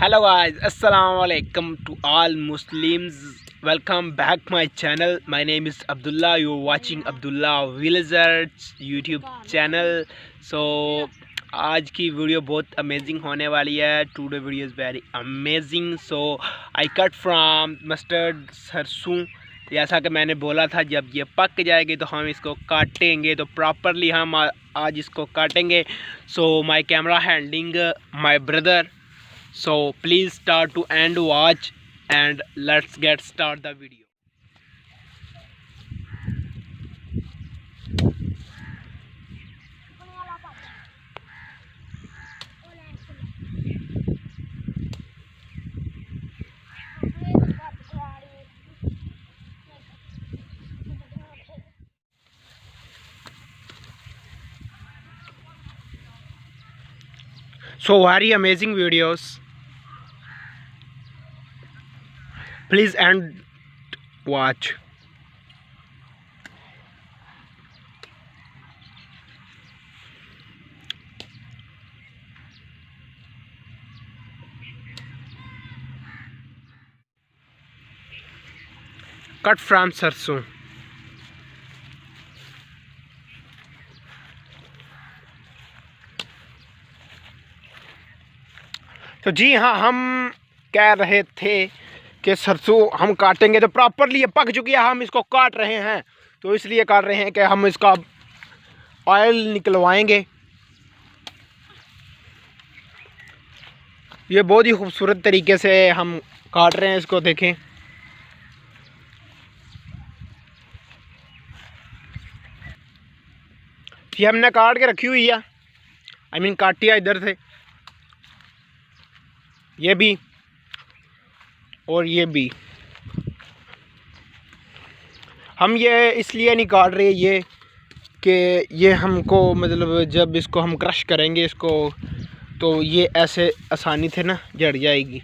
Hello guys, Assalamu alaikum to all Muslims. Welcome back my channel. My name is Abdullah. You're watching Abdullah Villagers YouTube channel. So आज की video बहुत amazing होने वाली है. Today video is very amazing. So I cut from mustard सरसों. जैसा कि मैंने बोला था, जब ये पक जाएगी तो हम इसको काटेंगे. तो प्रॉपरली हम आज इसको काटेंगे. So my camera handling my brother. So please start to end watch and let's get start the video. So very amazing videos. Please end watch. Cut from सरसों. तो जी हाँ, हम कह रहे थे कि सरसों हम काटेंगे. तो प्रॉपरली ये पक चुकी है, हम इसको काट रहे हैं. तो इसलिए काट रहे हैं कि हम इसका ऑयल निकलवाएंगे. ये बहुत ही खूबसूरत तरीके से हम काट रहे हैं इसको. देखें, ये हमने काट के रखी हुई है. आई मीन काटी है इधर से, ये भी और ये भी. हम ये इसलिए नहीं काट रहे ये कि ये हमको मतलब जब इसको हम क्रश करेंगे इसको तो ये ऐसे आसानी से ना जड़ जाएगी.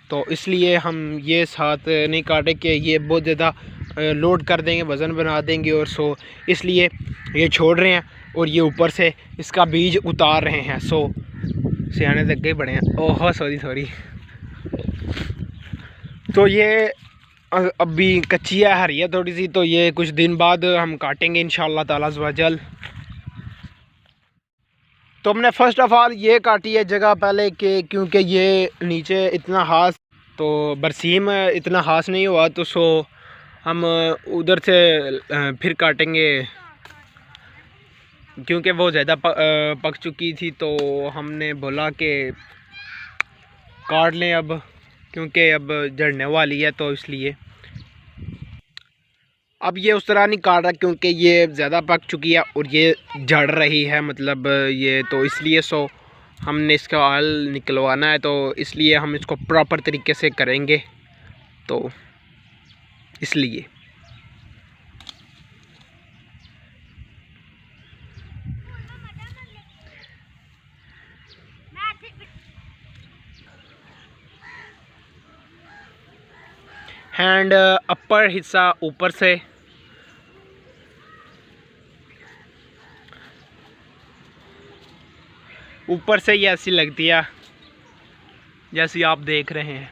तो इसलिए हम ये साथ नहीं काटे कि ये बहुत ज़्यादा लोड कर देंगे, वज़न बना देंगे. और सो इसलिए ये छोड़ रहे हैं और ये ऊपर से इसका बीज उतार रहे हैं. सो सियाने तक गए बड़े हैं. Oh sorry. तो ये अभी कच्ची है, हरी है थोड़ी सी. तो ये कुछ दिन बाद हम काटेंगे इंशाअल्लाह ताला अज़्ज़वजल. तो हमने फ़र्स्ट ऑफ़ ऑल ये काटी है जगह पहले कि क्योंकि ये नीचे इतना हास, तो बरसीम इतना हास नहीं हुआ. तो सो हम उधर से फिर काटेंगे क्योंकि वो ज़्यादा पक चुकी थी. तो हमने बोला कि काट लें अब, क्योंकि अब जड़ने वाली है. तो इसलिए अब ये उस तरह नहीं काट रहा क्योंकि ये ज़्यादा पक चुकी है और ये जड़ रही है, मतलब ये. तो इसलिए सो हमने इसका ऑयल निकलवाना है. तो इसलिए हम इसको प्रॉपर तरीके से करेंगे. तो इसलिए हैंड अपर हिस्सा ऊपर से, ऊपर से ये ऐसी लगती है जैसी आप देख रहे हैं.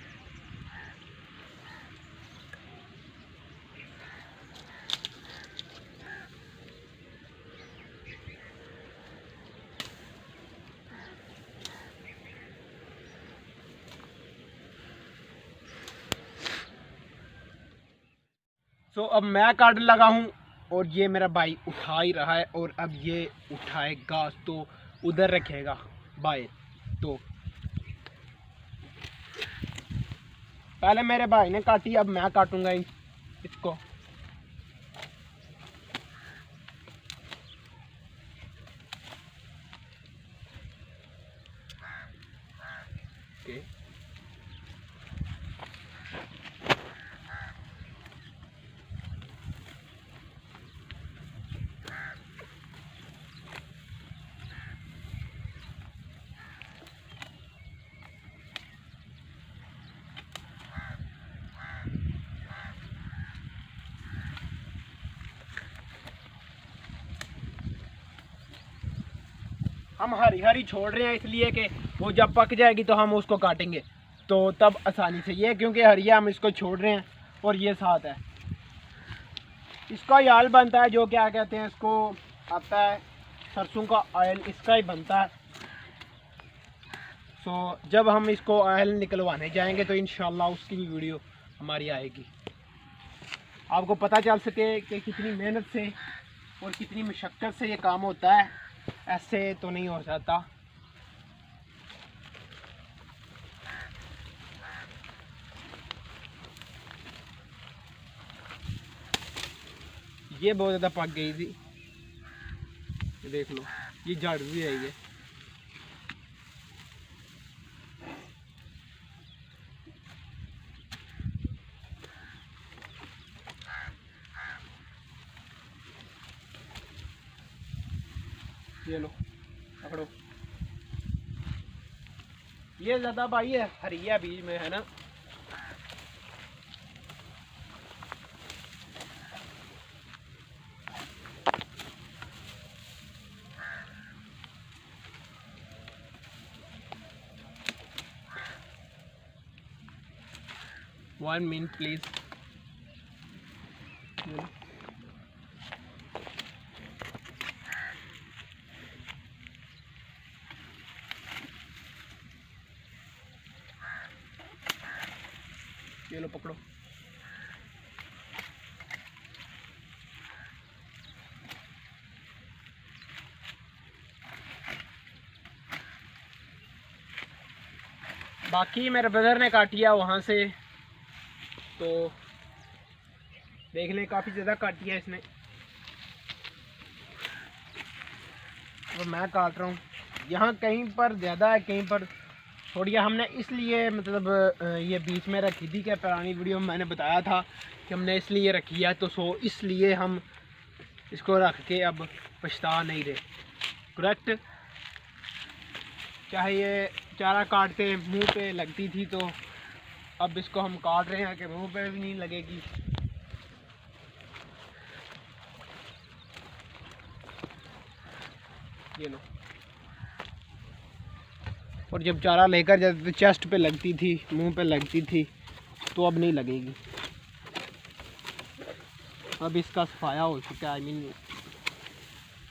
सो अब मैं काटने लगा हूँ और ये मेरा भाई उठा ही रहा है. और अब ये उठाएगा तो उधर रखेगा भाई. तो पहले मेरे भाई ने काटी, अब मैं काटूंगा इसको. ओके, हम हरी हरी छोड़ रहे हैं इसलिए कि वो जब पक जाएगी तो हम उसको काटेंगे. तो तब आसानी से ये, क्योंकि हरिया हम इसको छोड़ रहे हैं और ये साथ है, इसका ही ऑयल बनता है, जो क्या कहते हैं इसको आता है सरसों का ऑयल, इसका ही बनता है। जब हम इसको ऑयल निकलवाने जाएंगे तो इंशाल्लाह उसकी भी वीडियो हमारी आएगी, आपको पता चल सके कि कितनी मेहनत से और कितनी मशक्क़त से ये काम होता है, ऐसे तो नहीं हो जाता। ये बहुत ज़्यादा पक गई थी, ये देख लो, ये झाड़ भी है ये लो पकड़ो। ये ज़्यादा भाई है हरिया बीज में है ना, वन मिनट प्लीज। ये लो पकड़ो। बाकी मेरे ब्रदर ने काटिया वहाँ से, तो देख लें काफ़ी ज़्यादा काटी है इसने, और मैं काट रहा हूँ। यहाँ कहीं पर ज़्यादा है, कहीं पर थोड़ी, हमने इसलिए मतलब ये बीच में रखी थी कि पुरानी वीडियो में मैंने बताया था कि हमने इसलिए रखी है, तो इसलिए हम इसको रख के अब पछता नहीं रहे। करेक्ट, चाहे ये चारा काटते मुंह पे लगती थी, तो अब इसको हम काट रहे हैं कि मुंह पे भी नहीं लगेगी। ये लो, और जब चारा लेकर जाते तो चेस्ट पे लगती थी, मुंह पे लगती थी, तो अब नहीं लगेगी। अब इसका सफाया हो चुका है, आई मीन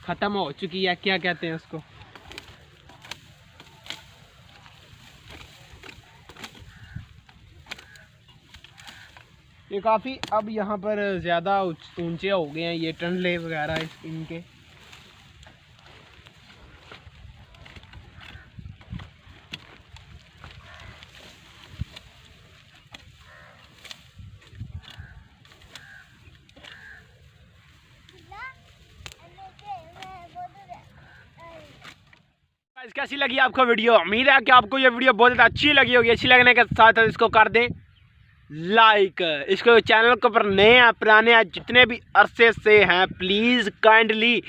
ख़त्म हो चुकी है, क्या कहते हैं उसको। ये काफ़ी अब यहाँ पर ज़्यादा ऊंचे हो गए हैं ये टंडले वगैरह इनके। कैसी लगी आपको वीडियो? उम्मीद है कि आपको ये वीडियो बहुत ज़्यादा अच्छी लगी होगी। अच्छी लगने के साथ साथ इसको कर दें लाइक। इसको चैनल के ऊपर नए हैं पुराने हैं जितने भी अरसे से हैं, प्लीज़ काइंडली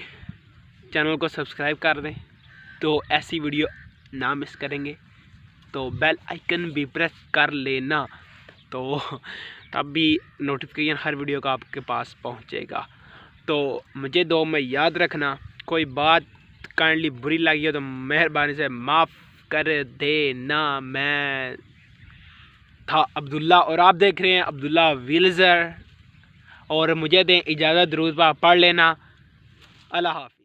चैनल को सब्सक्राइब कर दें, तो ऐसी वीडियो ना मिस करेंगे। तो बेल आइकन भी प्रेस कर लेना, तो तब भी नोटिफिकेशन हर वीडियो का आपके पास पहुंचेगा। तो मुझे दो में याद रखना, कोई बात काइंडली बुरी लगी हो तो मेहरबानी से माफ़ कर देना। मैं था अब्दुल्ला और आप देख रहे हैं अब्दुल्ला विलेजर, और मुझे दें इजाज़त, दुरूद पाक पढ़ लेना। अल्लाह हाफ़िज़।